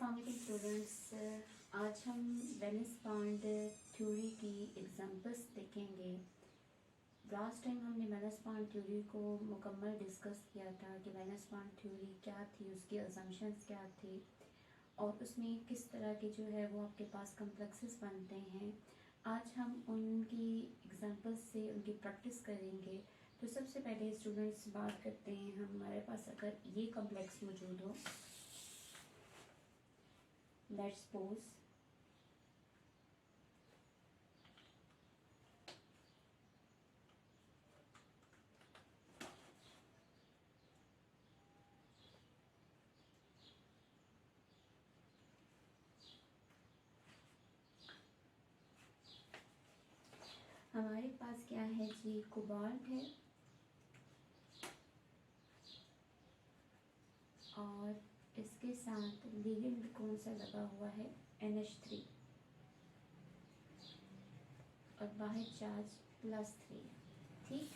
अस्सलाम वालेकुम स्टूडेंट्स। आज हम वेनिस बॉन्ड थ्योरी की एग्जांपल्स देखेंगे। लास्ट टाइम हमने वेनिस बॉन्ड थ्योरी को मुकम्मल डिस्कस किया था कि वेनिस बॉन्ड थ्योरी क्या थी, उसकी अजम्पशंस क्या थी और उसमें किस तरह के जो है वो आपके पास कम्प्लेक्सेस बनते हैं। आज हम उनकी एग्जांपल्स से उनकी प्रैक्टिस करेंगे। तो सबसे पहले स्टूडेंट्स बात करते हैं, हमारे पास अगर ये कम्प्लेक्स मौजूद हो, लेट्स सपोज हमारे पास क्या है जी, कोबाल्ट है और इसके साथ लिगेंड कौन सा लगा हुआ है, NH3 और बाहर चार्ज +3। ठीक।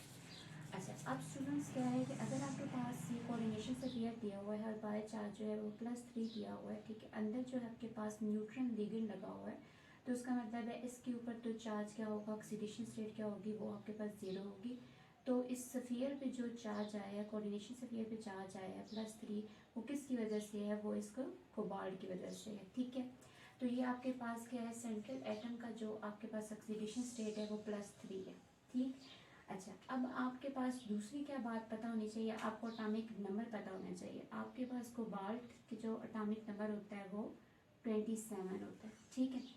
अच्छा, अब स्टूडेंट्स क्या है कि अगर आपके पास ये कोऑर्डिनेशन स्फीयर दिया हुआ है और बाहर चार्ज जो है वो +3 दिया हुआ है, ठीक है, अंदर जो है आपके पास न्यूट्रॉन लिगेंड लगा हुआ है, तो उसका मतलब है इसके ऊपर तो चार्ज क्या होगा, ऑक्सीडेशन स्टेट क्या होगी, वो आपके पास 0 होगी। तो इस स्फीयर पे जो चार्ज आया है, कोऑर्डिनेशन स्फीयर पे चार्ज आया है +3, वो किसकी वजह से है, वो इसको कोबाल्ट की वजह से है। ठीक है, तो ये आपके पास क्या है, सेंट्रल एटम का जो आपके पास ऑक्सीडेशन स्टेट है वो +3 है। ठीक। अच्छा, अब आपके पास दूसरी क्या बात पता होनी चाहिए, आपको अटामिक नंबर पता होना चाहिए। आपके पास कोबाल्ट के जो अटामिक नंबर होता है वो 27 होता है। ठीक है।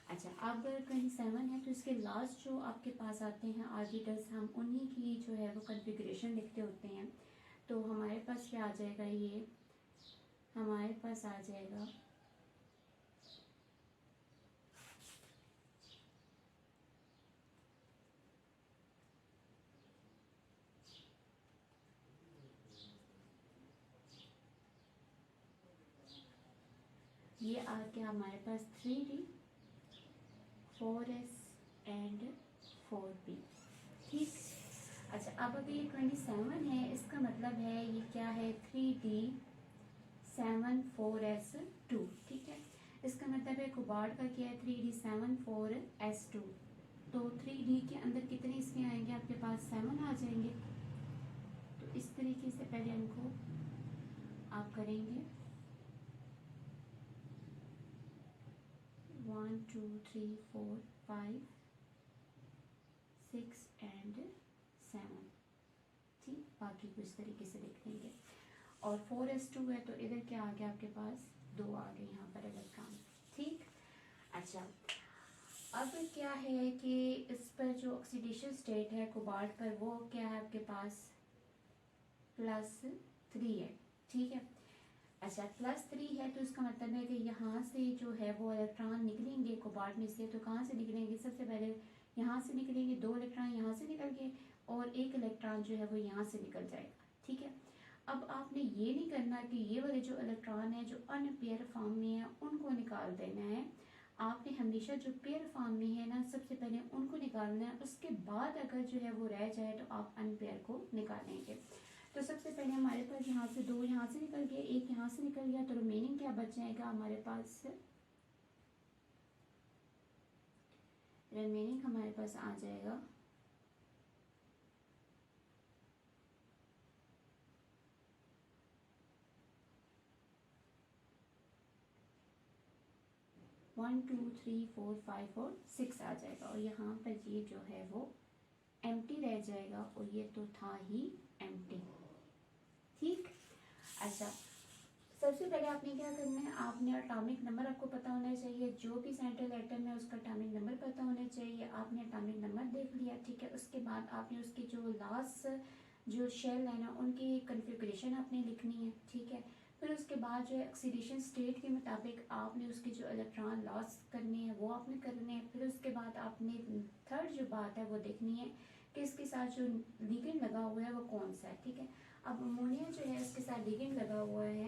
अच्छा, अब 27 है तो इसके लास्ट जो आपके पास आते हैं ऑर्बिटल्स, हम उन्हीं की जो है वो कन्फिग्रेशन लिखते होते हैं। तो हमारे पास क्या आ जाएगा, ये हमारे पास आ जाएगा ये आ गया हमारे पास 3D 4S एंड 4B। ठीक। अच्छा, अब अगर ये 27 है, इसका मतलब है ये क्या है, 3D 7 4S2। ठीक है, इसका मतलब है कोबाल्ट का क्या है, 3D 7 4S2। तो 3D के अंदर कितने इसमें आएंगे, आपके पास 7 आ जाएंगे। तो इस तरीके से पहले इनको आप करेंगे 1 2 3 4 5 6 एंड 7। ठीक, बाकी को इस तरीके से लिख देंगे। और 4S2 है तो इधर क्या आ गया आपके पास, 2 आ गए यहाँ पर इलेक्ट्रॉन। ठीक। अच्छा, अब क्या है कि इस पर जो ऑक्सीडेशन स्टेट है कोबाल्ट पर, वो क्या है आपके पास +3 है। ठीक है। अच्छा, +3 है तो इसका मतलब है कि यहाँ से जो है वो इलेक्ट्रॉन निकलेंगे कोबाल्ट में से। तो कहाँ से निकलेंगे, सबसे पहले यहाँ से निकलेंगे, 2 इलेक्ट्रॉन यहाँ से निकल गए और 1 इलेक्ट्रॉन जो है वो यहाँ से निकल जाएगा। ठीक है। अब आपने ये नहीं करना कि ये वाले जो इलेक्ट्रॉन है जो अनपेयर फॉर्म में है उनको निकाल देना है। आपने हमेशा जो पेयर फॉर्म में है ना, सबसे पहले उनको निकालना है, उसके बाद अगर जो है वो रह जाए तो आप अनपेयर को निकालेंगे। तो सबसे पहले हमारे पास यहाँ से 2 यहाँ से निकल गए, 1 यहाँ से निकल गया, तो रिमेनिंग क्या बच जाएगा हमारे पास, रिमेनिंग हमारे पास आ जाएगा 1 2 3 4 5 और 6 आ जाएगा। और यहाँ पर ये जो है वो एम्प्टी रह जाएगा और ये तो था ही एम्प्टी। ठीक। अच्छा, सबसे पहले आपने क्या करना है, आपने एटॉमिक नंबर आपको पता होना चाहिए, जो भी सेंट्रल एटम है उसका एटॉमिक नंबर पता होना चाहिए। आपने एटॉमिक नंबर देख लिया। ठीक है, उसके बाद आपने उसकी जो लास्ट जो शेल है ना, उनकी कन्फिग्रेशन आपने लिखनी है। ठीक है, फिर उसके बाद जो है ऑक्सीडेशन स्टेट के मुताबिक आपने उसके जो इलेक्ट्रॉन लॉस करने हैं वो आपने करने हैं। फिर उसके बाद आपने थर्ड जो बात है वो देखनी है कि इसके साथ जो लिगेंड लगा हुआ है वो कौन सा है। ठीक है, अब अमोनिया जो है इसके साथ लिगेंड लगा हुआ है,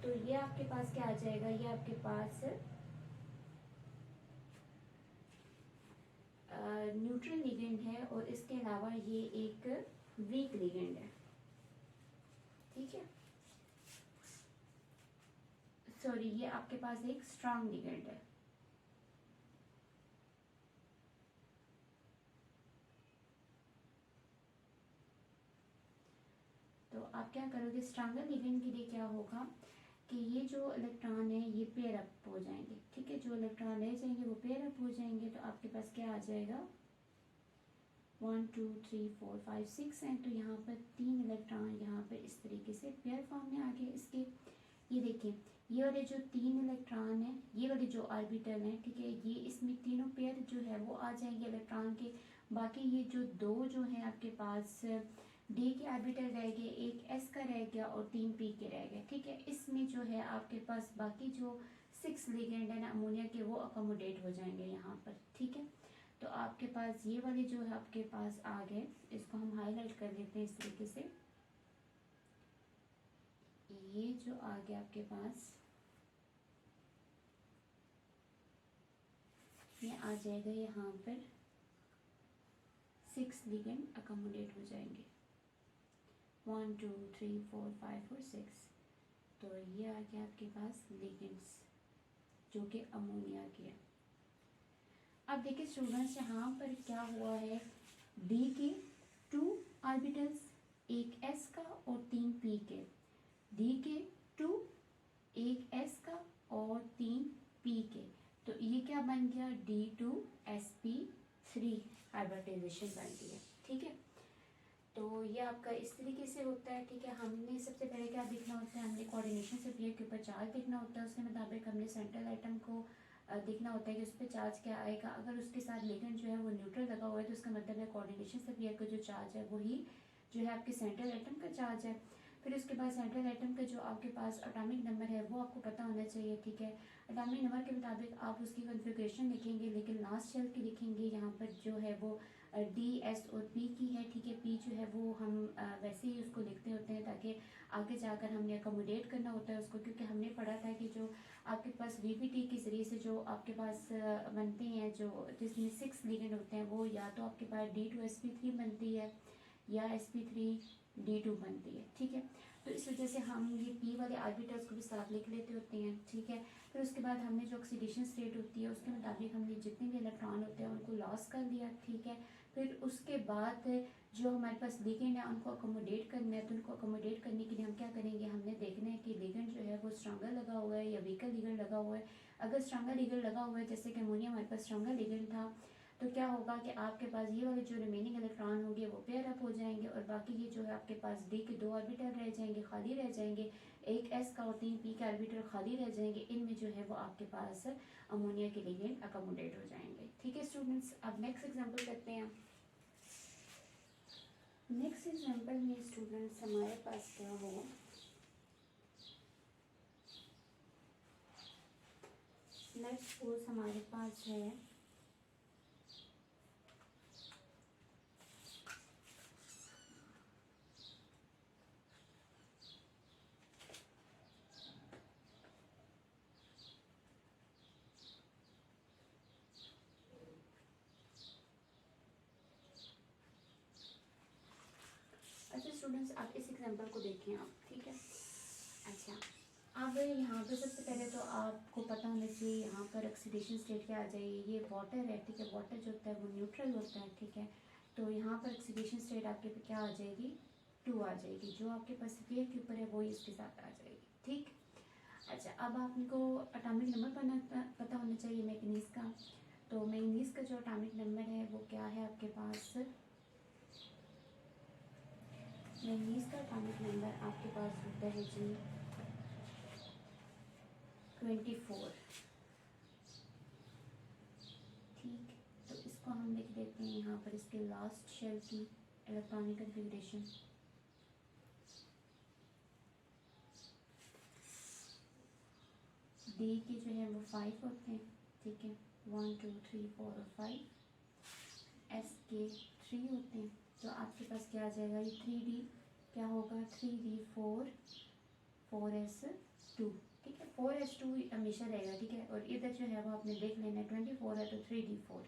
तो ये आपके पास क्या आ जाएगा, ये आपके पास न्यूट्रल लिगेंड है और इसके अलावा ये एक वीक लिगेंड है। ठीक है, सॉरी ये आपके पास एक स्ट्रांग लिगेंड है। तो आप क्या करोगे, स्ट्रांगर लिगेंड के लिए क्या होगा कि ये जो इलेक्ट्रॉन है ये पेयर अप हो जाएंगे, ठीक है, जो इलेक्ट्रॉन रह जाएंगे वो पेयर अप हो जाएंगे। तो आपके पास क्या आ जाएगा, 1 2 3 4 5 6 हैं, तो यहाँ पर 3 इलेक्ट्रॉन यहाँ पर इस तरीके से पेयर फॉर्म में आ गए इसके। ये देखिए ये वाले जो 3 इलेक्ट्रॉन हैं, ये वाले जो ऑर्बिटल हैं, ठीक है, ये इसमें तीनों पेयर जो है वो आ जाएंगे इलेक्ट्रॉन के। बाकी ये जो दो जो हैं आपके पास डी के ऑर्बिटल रह गए, एक एस का रह गया और 3 पी के रह गए, ठीक है। इसमें जो है आपके पास बाकी जो 6 लिगेंड है ना अमोनिया के वो अकोमोडेट हो जाएंगे यहाँ पर, ठीक है। तो आपके पास ये वाले जो है आपके पास आ गए, इसको हम हाईलाइट कर लेते हैं इस तरीके से। ये जो आ गया आपके पास ये आ जाएगा यहाँ पर 6 लिगेंड अकोमोडेट हो जाएंगे, 1 2 3 4 5 और 6। तो ये आ गया आपके पास लिगेंड्स जो कि अमोनिया के है। अब देखिए स्टूडेंट्स यहाँ पर क्या हुआ है, डी के 2 ऑर्बिटल्स, एक एस का और 3 पी के, डी के 2, एक एस का और 3 पी के। तो ये क्या बन गया, D2sp3 हाइब्रिडाइजेशन बन गया, ठीक है। तो ये आपका इस तरीके से होता है, ठीक है। हमने सबसे पहले क्या देखना होता है, हमने कोऑर्डिनेशन से पेयर के ऊपर चार्ज देखना होता है, उसके मुताबिक हमने सेंट्रल आइटम को देखना होता है कि उस पर चार्ज क्या आएगा। अगर उसके साथ लिगेंड जो है वो न्यूट्रल लगा हुआ है तो उसका मतलब है कोऑर्डिनेशन से पेयर का जो चार्ज है वही जो है आपके सेंट्रल आइटम का चार्ज है। फिर उसके बाद सेंट्रल आइटम का जो आपके पास एटॉमिक नंबर है वो आपको पता होना चाहिए, ठीक है। एटॉमिक नंबर के मुताबिक आप उसकी कॉन्फ़िगरेशन लिखेंगे, लेकिन लास्ट शेल की लिखेंगे यहाँ पर जो है वो डी एस और पी की है, ठीक है। पी जो है वो हम वैसे ही उसको लिखते होते हैं ताकि आगे जाकर हमने अकोमोडेट करना होता है उसको, क्योंकि हमने पढ़ा था कि जो आपके पास वीपीटी के ज़रिए से जो आपके पास बनते हैं जो जिसमें 6 लिगेंड होते हैं वो या तो आपके पास D2sp3 बनती है या sp3D2 बनती है, ठीक है। तो इस वजह से हम ये पी वाले ऑर्बिटल्स को भी साथ लिख लेते होते हैं, ठीक है। फिर उसके बाद हमने जो ऑक्सीडेशन स्टेट होती है उसके मुताबिक हमने जितने भी इलेक्ट्रॉन होते हैं उनको लॉस कर दिया, ठीक है। फिर उसके बाद जो हमारे पास लिगेंड है उनको अकोमोडेट करना है, तो उनको अकोमोडेट करने के लिए हम क्या करेंगे, हमने देखना है कि लिगेंड जो है वो स्ट्रॉन्गर लगा हुआ है या वीकर लिगेंड लगा हुआ है। अगर स्ट्रॉन्गर लिगेंड लगा हुआ है, जैसे कि अमोनिया हमारे पास स्ट्रॉन्गर लिगेंड था, तो क्या होगा कि आपके पास ये वाले जो रिमेनिंग इलेक्ट्रॉन होंगे वो पेयर अप हो जाएंगे और बाकी ये जो है आपके पास डी के 2 ऑर्बिटल रह जाएंगे, खाली रह जाएंगे, एक एस का और 3 पी के ऑर्बिटल खाली रह जाएंगे। इनमें जो है वो आपके पास अमोनिया के लिगेंड अकोमोडेट हो जाएंगे, ठीक है स्टूडेंट्स। अब नेक्स्ट एग्जाम्पल करते हैं। नेक्स्ट एग्जाम्पल में स्टूडेंट्स हमारे पास क्या हो, नेक्स्ट सपोज हमारे पास है स्टूडेंट्स आप इस एग्जांपल को देखें आप, ठीक है। अच्छा अब यहाँ पे सबसे पहले तो आपको पता होना चाहिए यहाँ पर ऑक्सीडेशन स्टेट क्या आ जाएगी, ये वाटर है, ठीक है। वाटर जो होता है वो न्यूट्रल होता है, ठीक है। तो यहाँ पर ऑक्सीडेशन स्टेट आपके पे क्या आ जाएगी, 2 आ जाएगी, जो आपके पास पेयर के ऊपर है वही इसके साथ आ जाएगी, ठीक। अच्छा अब आपको एटॉमिक नंबर पता होना चाहिए मैग्नीज का। तो मैग्नीज का जो एटॉमिक नंबर है वो क्या है आपके पास, मैग्नीज का एटॉमिक नंबर आपके पास होता है जी 24, ठीक। तो इसको हम लिख देते हैं यहाँ पर इसके लास्ट शेल की इलेक्ट्रॉनिक कॉन्फ़िगरेशन। डी के जो है वो 5 होते हैं, ठीक है, 1 2 3 4 और 5। एस के 3 होते हैं, तो आपके पास क्या आ जाएगा, ये 3D क्या होगा, 3D4 4s2, ठीक है। 4s2 हमेशा रहेगा, ठीक है। और इधर जो है वो आपने देख लेना है 24 है तो 3D4।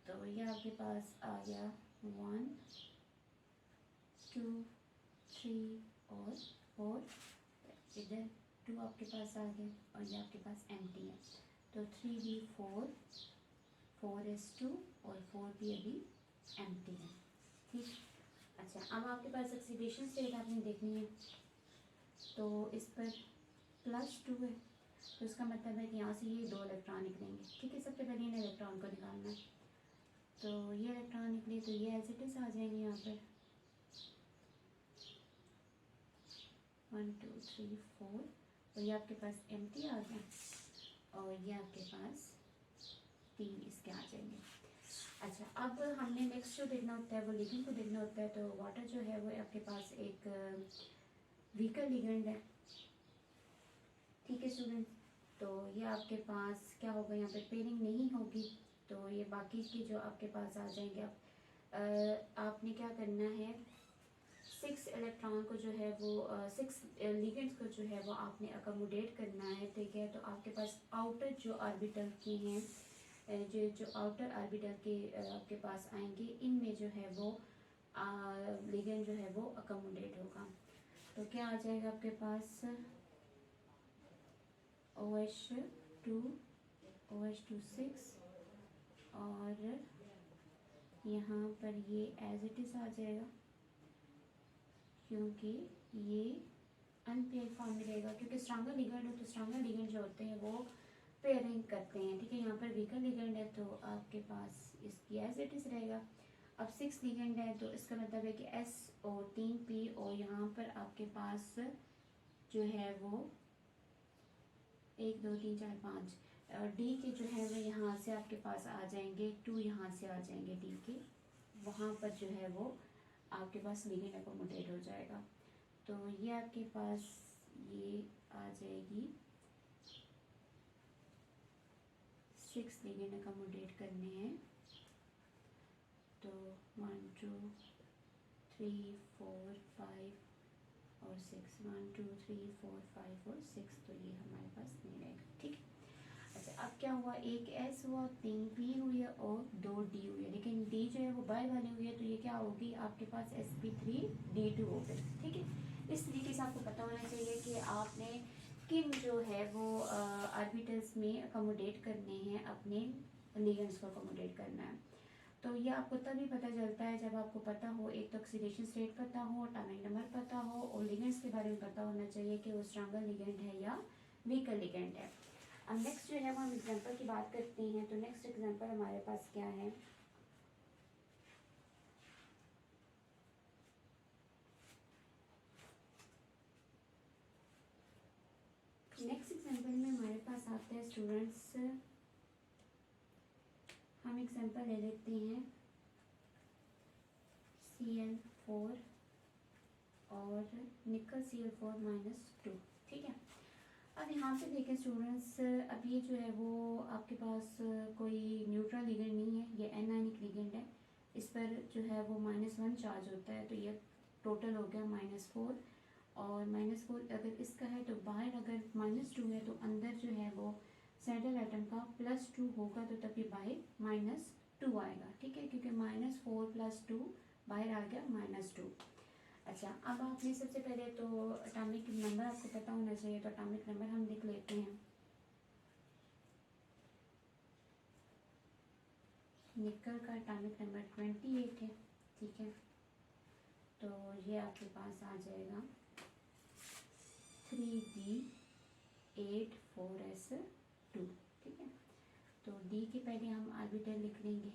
तो ये आपके पास आ गया 1 2 3 और 4, इधर 2 आपके पास आ गए और ये आपके पास एम्प्टी है। तो 3d4 4s2 और 4p अभी एम्प्टी है। ठीक, अच्छा अब आपके पास ऑक्सीडेशन स्टेट आपने देखनी है। तो इस पर +2 है, तो इसका मतलब है कि यहाँ से ये 2 इलेक्ट्रॉन निकलेंगे। ठीक है, सबसे पहले इन इलेक्ट्रॉन को निकालना है। तो ये इलेक्ट्रॉन निकले तो ये एज इट इज़ आ जाएंगे यहाँ पर 1 2 3 4, और ये आपके पास एम्प्टी आ गया और ये आपके पास 3 इसके आ जाएंगे। अच्छा, अब हमने नेक्स्ट जो देखना होता है वो लिगेंड को देखना होता है। तो वाटर जो है वो आपके पास एक वीकर लिगेंड है। ठीक है स्टूडेंट, तो ये आपके पास क्या होगा, यहाँ पे पेयरिंग नहीं होगी, तो ये बाकी के जो आपके पास आ जाएंगे। अब आपने क्या करना है, 6 इलेक्ट्रॉन को जो है वो 6 लिगेंड्स को जो है वो आपने अकोमोडेट करना है। ठीक है, तो आपके पास आउटर जो ऑर्बिटल के हैं, जो आउटर ऑर्बिटल के आपके पास आएंगे, इनमें जो है वो लिगेंड जो है वो अकोमोडेट होगा। तो क्या आ जाएगा आपके पास OH2 OH2 6, और यहाँ पर ये एज इट इज़ आ जाएगा क्योंकि ये अनपेयर फॉर्म में रहेगा, क्योंकि स्ट्रॉन्गर लिगेंड हो तो स्ट्रॉन्गर लिगेंड जो होते हैं वो पेयरिंग करते हैं। ठीक है, यहाँ पर वीकर लिगेंड है तो आपके पास इसकी एज इट इज़ रहेगा। अब 6 लिगेंड है तो इसका मतलब है कि SO3P, और यहाँ पर आपके पास जो है वो 1 2 3 4 5 डी के जो है वो यहाँ से आपके पास आ जाएंगे, 2 यहाँ से आ जाएंगे डी के, वहाँ पर जो है वो आपके पास लिगेंड अकोमोडेट हो जाएगा। तो ये आपके पास ये आ जाएगी 6 लिगेंड अकोमोडेट करने हैं। तो 1 2 3 4 5 और 6, 1 2 3 4 5 और 6, तो ये हमारे पास नहीं रहेगा। ठीक है, अच्छा अब क्या हुआ, एक S हुआ, 3 P हुई है और 2 D हुई है, लेकिन D जो है वो बाय वाली हुई है, तो ये क्या होगी आपके पास sp3d2 हो गई। ठीक है, इस तरीके से आपको पता होना चाहिए कि आपने किन जो है वो ऑर्बिटल्स में अकोमोडेट करने हैं, अपने लिगेंड्स को अकोमोडेट करना है। तो ये आपको तभी पता चलता है जब आपको पता हो, एक तो ऑक्सीडेशन स्टेट पता हो, एटॉमिक नंबर पता हो, और लिगेंड्स के बारे में पता होना चाहिए कि वो स्ट्रॉन्गर लिगेंड है या वीकर लिगेंड है। अब नेक्स्ट जो है वो हम एग्जांपल की बात करते हैं। तो नेक्स्ट एग्जांपल हमारे पास क्या है, नेक्स्ट एग्जांपल में हमारे पास आता है स्टूडेंट्स, हम एग्जांपल ले लेते हैं Cl4 और निकल Cl4-2। ठीक है, अब यहाँ पे देखें स्टूडेंट्स, अब ये जो है वो आपके पास कोई न्यूट्रल लिगेंड नहीं है, ये एनायनिक लिगेंड है। इस पर जो है वो -1 चार्ज होता है, तो ये टोटल हो गया -4, और -4 अगर इसका है तो बाहर अगर -2 है तो अंदर जो है वो सेंट्रल एटम का +2 होगा, तो तभी बाहर -2 आएगा। ठीक है, क्योंकि -4 + 2 बाहर आ गया -2। अच्छा, अब आपने सबसे पहले तो एटॉमिक नंबर आपको पता होना चाहिए, तो एटॉमिक नंबर हम लिख लेते हैं। निकल का एटॉमिक नंबर 28 है। ठीक है, तो ये आपके पास आ जाएगा 3d8 4s2। ठीक है, तो डी के पहले हम ऑर्बिटल लिख लेंगे।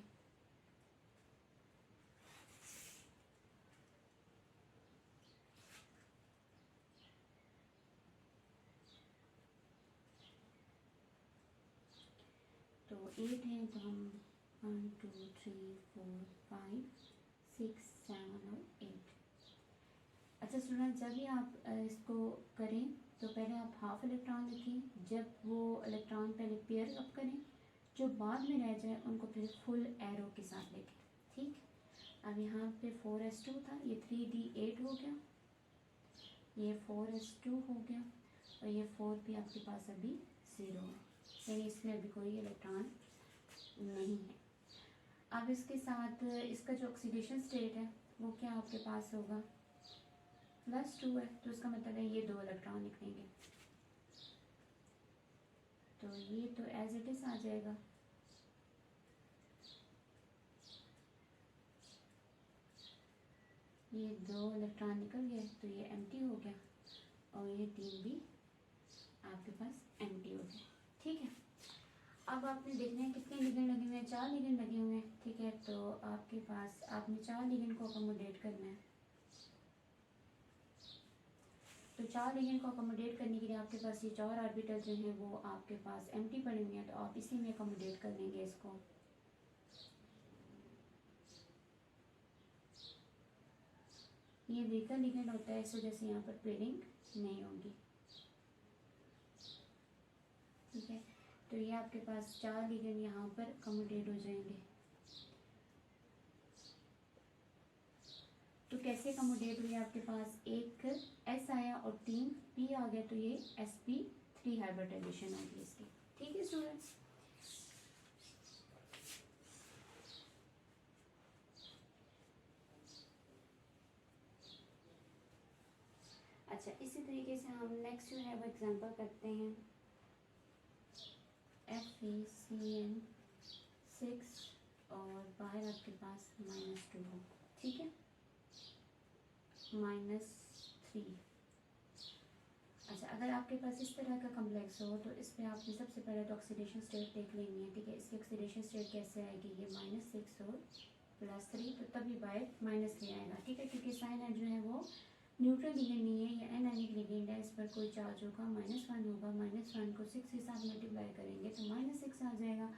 तो 8 है, तो हम 1 2 3 4 5 6 7 और 8। अच्छा स्टूडेंट, जब भी आप इसको करें तो पहले आप हाफ इलेक्ट्रॉन लिखें, जब वो इलेक्ट्रॉन पहले पेयर अप करें, जो बाद में रह जाए उनको फिर फुल एरो के साथ लिखें। ठीक, अब यहाँ पे 4s2 था, ये 3d8 हो गया, ये 4s2 हो गया, और ये 4p आपके पास अभी 0 है, यानी इसमें अभी कोई इलेक्ट्रॉन नहीं है। अब इसके साथ इसका जो ऑक्सीडेशन स्टेट है वो क्या आपके पास होगा, +2 है, तो इसका मतलब है ये 2 इलेक्ट्रॉन निकलेंगे। तो ये तो एज इट इज़ आ जाएगा। ये 2 इलेक्ट्रॉन निकल गए तो ये एम्प्टी हो गया और ये 3 भी आपके पास एम्प्टी हो गया। ठीक है, अब आपने देखना है कितने लिगेंड लगे हुए हैं, 4 लिगेंड लगे हुए हैं। ठीक है, तो आपके पास आपने 4 लिगेंड को अकोमोडेट करना है। तो 4 लिगेंड को अकोमोडेट करने के लिए आपके पास ये 4 ऑर्बिटल जो हैं वो आपके पास एम्प्टी पड़े हुए हैं, तो आप इसी में अकोमोडेट कर लेंगे इसको। ये वीकर लिगेंड होता है, इस वजह से यहाँ पर पेयरिंग नहीं होगी। ठीक है, तो ये आपके पास 4 लिगेंड यहाँ पर अकोमोडेट हो जाएंगे। तो कैसे अकोमोडेट हुए, आपके पास एक एस आया और 3 पी आ गया, तो ये sp3 हाइब्रिडाइजेशन होगी इसकी। ठीक है स्टूडेंट्स, अच्छा इसी तरीके से हम नेक्स्ट जो है वो एग्जांपल करते हैं। FeCN6 और बाहर आपके पास -2 हो। ठीक है, -3। अच्छा, अगर आपके पास इस तरह का कम्प्लेक्स हो तो इस पर आपने सबसे पहले तो ऑक्सीडेशन स्टेट देख लेनी है। ठीक है, इसकी ऑक्सीडेशन स्टेट कैसे आएगी, ये -6 और +3, तो तभी बाय -3 आएगा। ठीक है, क्योंकि साइन जो है वो न्यूट्रल लिगेंड नहीं है, ये एनायनिक लिगेंड है, इस पर कोई चार्ज होगा -1 होगा। -1 को 6 के साथ मल्टीप्लाई करेंगे तो -6 आ जाएगा।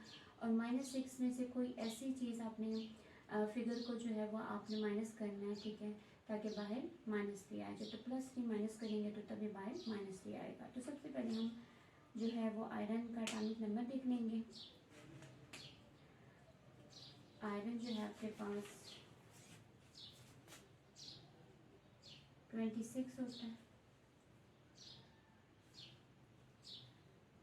और -6 में से कोई ऐसी चीज़ आपने फिगर को जो है वो आपने माइनस करना है। ठीक है, ताकि बाहर -3 आ जाए। तो +3 माइनस करेंगे तो तभी बाहर -3 आएगा। तो सबसे पहले हम जो है वो आयरन का एटॉमिक नंबर देख लेंगे। आयरन जो है आपके पास 26 होता है,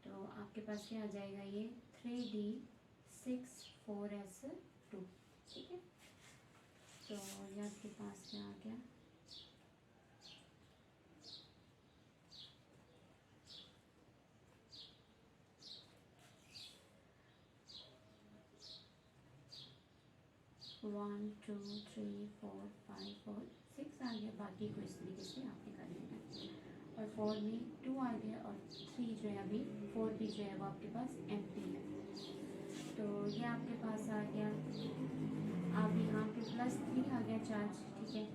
तो आपके पास क्या आ जाएगा, ये 3d6 4s2। ठीक है, तो ये आपके पास क्या आ गया, वन 2 3 4 5 और 6 आ गया। बाकी को इस तरीके से आपने कर लेना है। और 4 में 2 आ गया और 3 जो है अभी 4 भी जो है वो आपके पास एम्प्टी है। तो ये आपके पास आ गया। अब यहाँ पे +3 आ गया चार्ज। ठीक है,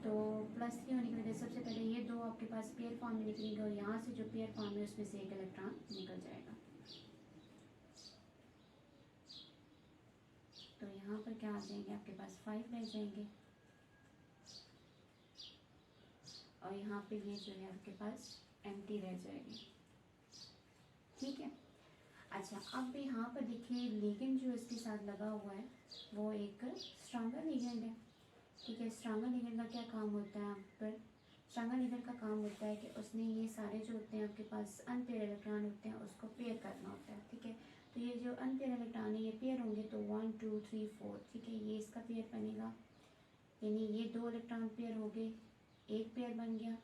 तो +3 होने की वजह से सबसे पहले ये 2 आपके पास पेयर फॉर्म में निकलेंगे और यहाँ से जो पेयर फॉर्म है उसमें से एक इलेक्ट्रॉन निकल जाएगा। तो यहाँ पर क्या आ जाएंगे, आपके पास 5 रह जाएंगे और यहाँ पे ये जो है आपके पास एम्प्टी रह जाएगी। ठीक है, अच्छा अब यहाँ पर देखिए लिगेंड जो इसके साथ लगा हुआ है वो एक स्ट्रॉन्गर लिगेंड है। ठीक है, स्ट्रॉन्गर लिगेंड का क्या काम होता है, आप पर स्ट्रॉन्गर लिगेंड का काम होता है कि उसने ये सारे जो होते हैं आपके पास अनपेयर इलेक्ट्रॉन होते हैं उसको पेयर करना होता है। ठीक है, तो ये जो अनपेयर इलेक्ट्रॉन है ये पेयर होंगे, तो 1 2 3 4। ठीक है, ये इसका पेयर बनेगा, यानी ये 2 इलेक्ट्रॉन पेयर हो गए, एक पेयर बन गया,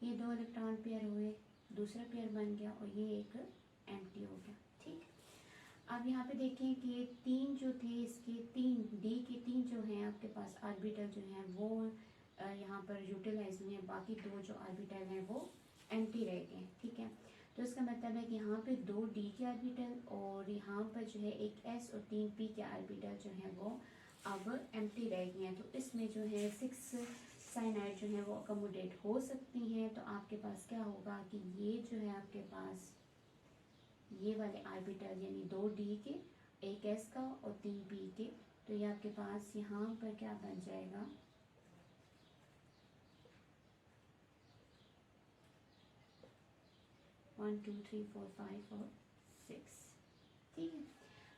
ये 2 इलेक्ट्रॉन पेयर हुए, दूसरा पेयर बन गया और ये एक एम्प्टी हो गया। ठीक, अब यहाँ पे देखें कि ये 3 जो थे इसके 3 डी के 3 जो हैं आपके पास ऑर्बिटल जो हैं वो यहाँ पर यूटिलाइज हुए हैं, बाकी 2 जो ऑर्बिटल हैं वो एम्प्टी रह गए हैं। ठीक है, तो इसका मतलब है कि यहाँ पे 2 डी के ऑर्बिटल और यहाँ पर जो है एक एस और 3 पी के ऑर्बिटल जो हैं वो अब एम्प्टी रह गए हैं। तो इसमें जो है 6 साइनाइड जो है वो अकोमोडेट हो सकती हैं। तो आपके पास क्या होगा कि ये जो है आपके पास ये वाले ऑर्बिटल यानी 2 डी के, एक एस का और 3 पी के, तो ये आपके पास यहाँ पर क्या बन जाएगा, 1 2 3 4 5 और 6। ठीक है,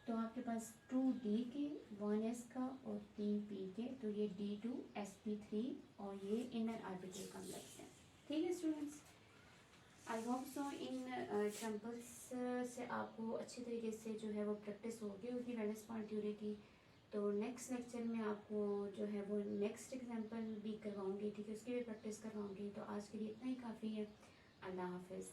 तो आपके पास 2 डी के, 1 एस का और 3 पी के, तो ये D2sp3 और ये इनर ऑर्बिटल कॉम्प्लेक्स है। ठीक है students, I hope so in examples से आपको अच्छी तरीके से जो है वो प्रैक्टिस होगी वैलेंस पॉइंट थ्योरी की। तो नेक्स्ट लेक्चर में आपको जो है वो नेक्स्ट एग्जाम्पल भी करवाऊंगी। ठीक है, उसकी भी प्रैक्टिस करवाऊंगी। तो आज के लिए इतना ही काफ़ी है। अल्लाह हाफिज़।